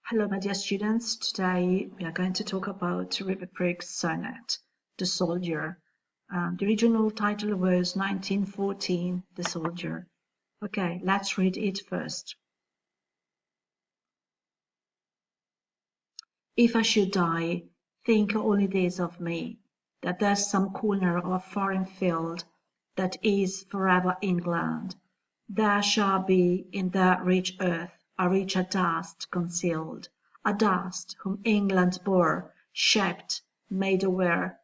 Hello, my dear students. Today we are going to talk about River Briggs' sonnet, The Soldier. The original title was 1914, The Soldier. Okay, let's read it first. If I should die, think only this of me, that there's some corner of a foreign field that is forever England. There shall be in that rich earth a richer dust concealed, a dust whom England bore, shaped, made aware,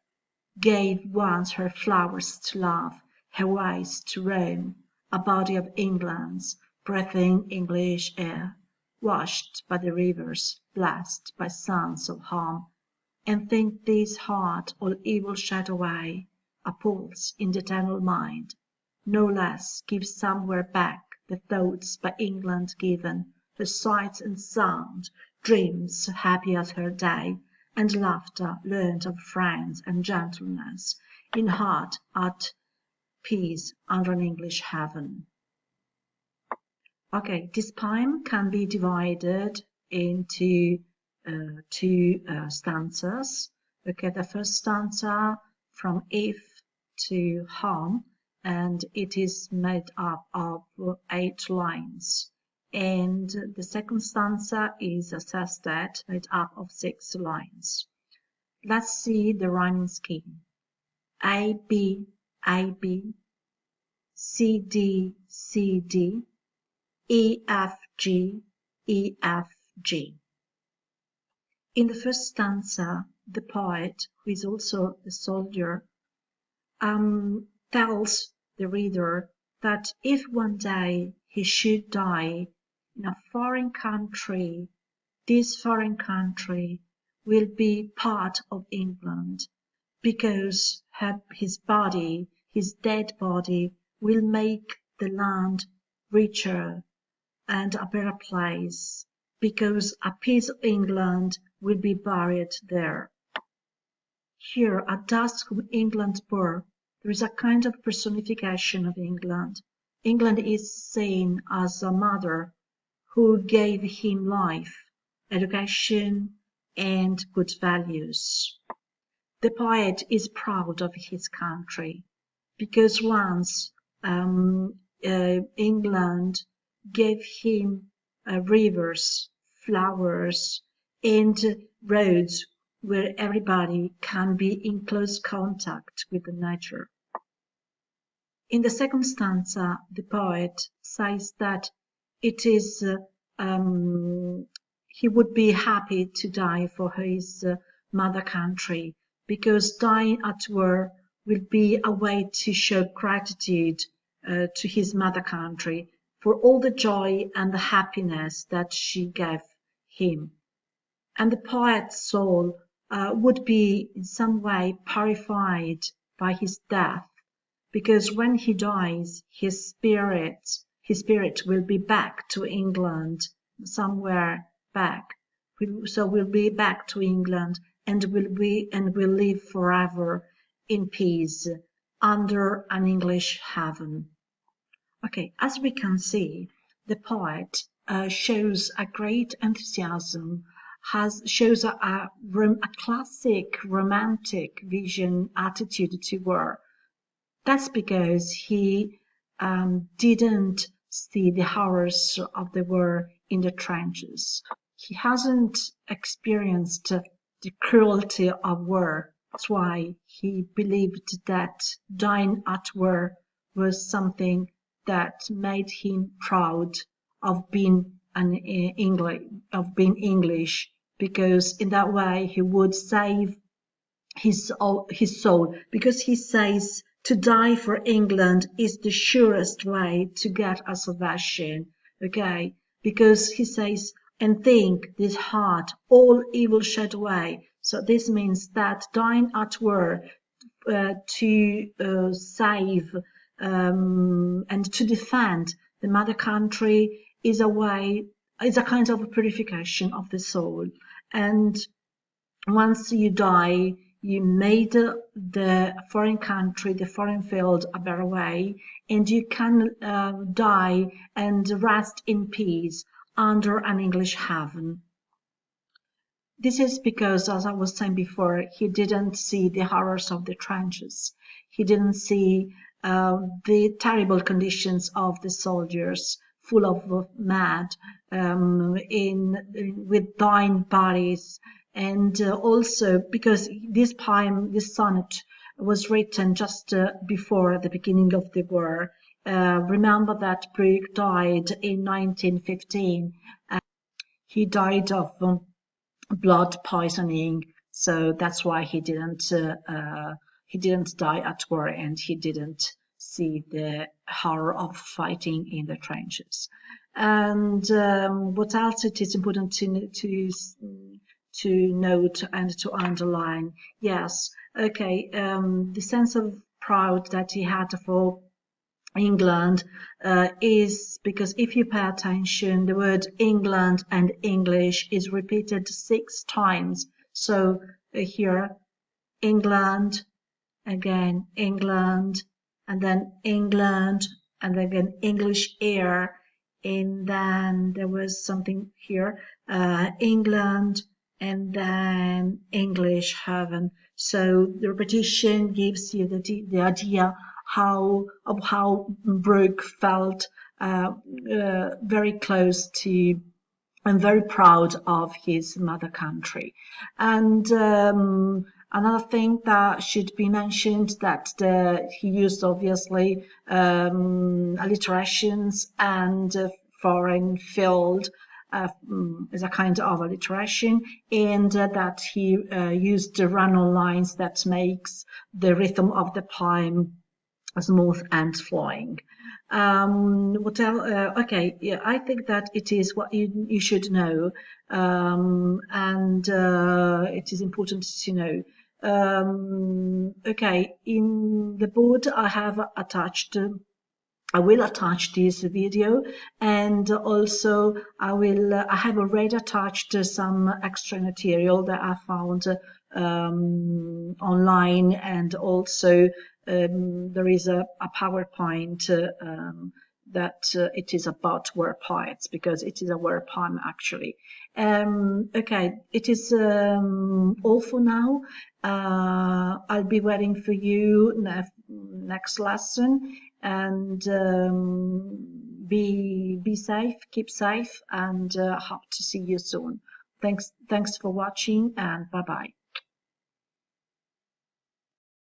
gave once her flowers to love, her ways to roam, a body of England's, breathing English air, washed by the rivers, blessed by suns of home, and think this heart all evil shed away, a pulse in the eternal mind, no less gives somewhere back the thoughts by England given, her sights and sound, dreams happy as her day, and laughter learnt of friends and gentleness, in heart at peace under an English heaven. Okay, this poem can be divided into two stanzas. Okay, the first stanza from if to home, and it is made up of 8 lines. And the second stanza is a sestet made up of 6 lines. Let's see the rhyming scheme. A, B, A, B, C, D, C, D, E, F, G, E, F, G. In the first stanza, the poet, who is also a soldier, tells the reader that if one day he should die in a foreign country, this foreign country will be part of England, because his body, his dead body, will make the land richer and a better place, because a piece of England will be buried there. Here, a dust whom England bore, there is a kind of personification of England. England is seen as a mother who gave him life, education, and good values. The poet is proud of his country, because once England gave him rivers, flowers, and roads where everybody can be in close contact with the nature. In the second stanza, the poet says that it is he would be happy to die for his mother country, because dying at war will be a way to show gratitude to his mother country for all the joy and the happiness that she gave him. And the poet's soul would be in some way purified by his death, because when he dies, his spirit will be back to England, somewhere back. So we'll be back to England, and will live forever in peace under an English heaven. Okay, as we can see, the poet shows a great enthusiasm, shows a classic romantic vision attitude to war. That's because he didn't see the horrors of the war in the trenches. He hasn't experienced the cruelty of war. That's why he believed that dying at war was something that made him proud of being English, because in that way he would save his soul, because he says to die for England is the surest way to get a salvation. Okay, because he says, and think this heart all evil shed away. So this means that dying at war to save and to defend the mother country is a kind of a purification of the soul. And once you die, you made the foreign country, the foreign field, a better way, and you can die and rest in peace under an English heaven. This is because, as I was saying before, he didn't see the horrors of the trenches. He didn't see the terrible conditions of the soldiers, full of mud, with dying bodies, and also because this poem, this sonnet, was written just before the beginning of the war. Remember that Brooke died in 1915. He died of blood poisoning, so that's why he didn't die at war, and he didn't see the horror of fighting in the trenches. And what else it is important to note and to underline? Yes, okay, the sense of pride that he had for England is because if you pay attention, the word England and English is repeated 6 times. So here, England, again, England, and then England, and again, English air. And then there was something here, England, and then English heaven. So the repetition gives you the idea of how Brooke felt very close to and very proud of his mother country. And another thing that should be mentioned that he used obviously alliterations and foreign field as a kind of alliteration, and that he used the run-on lines that makes the rhythm of the poem smooth and flowing. What else? Okay, yeah, I think that it is what you should know, and it is important to know. Okay, in the board I have attached. I will attach this video, and also I have already attached some extra material that I found online, and also there is a PowerPoint that it is about war poets, because it is a war poem actually. Okay, it is all for now. I'll be waiting for you next lesson, and be safe, keep safe, and hope to see you soon. Thanks for watching, and bye bye.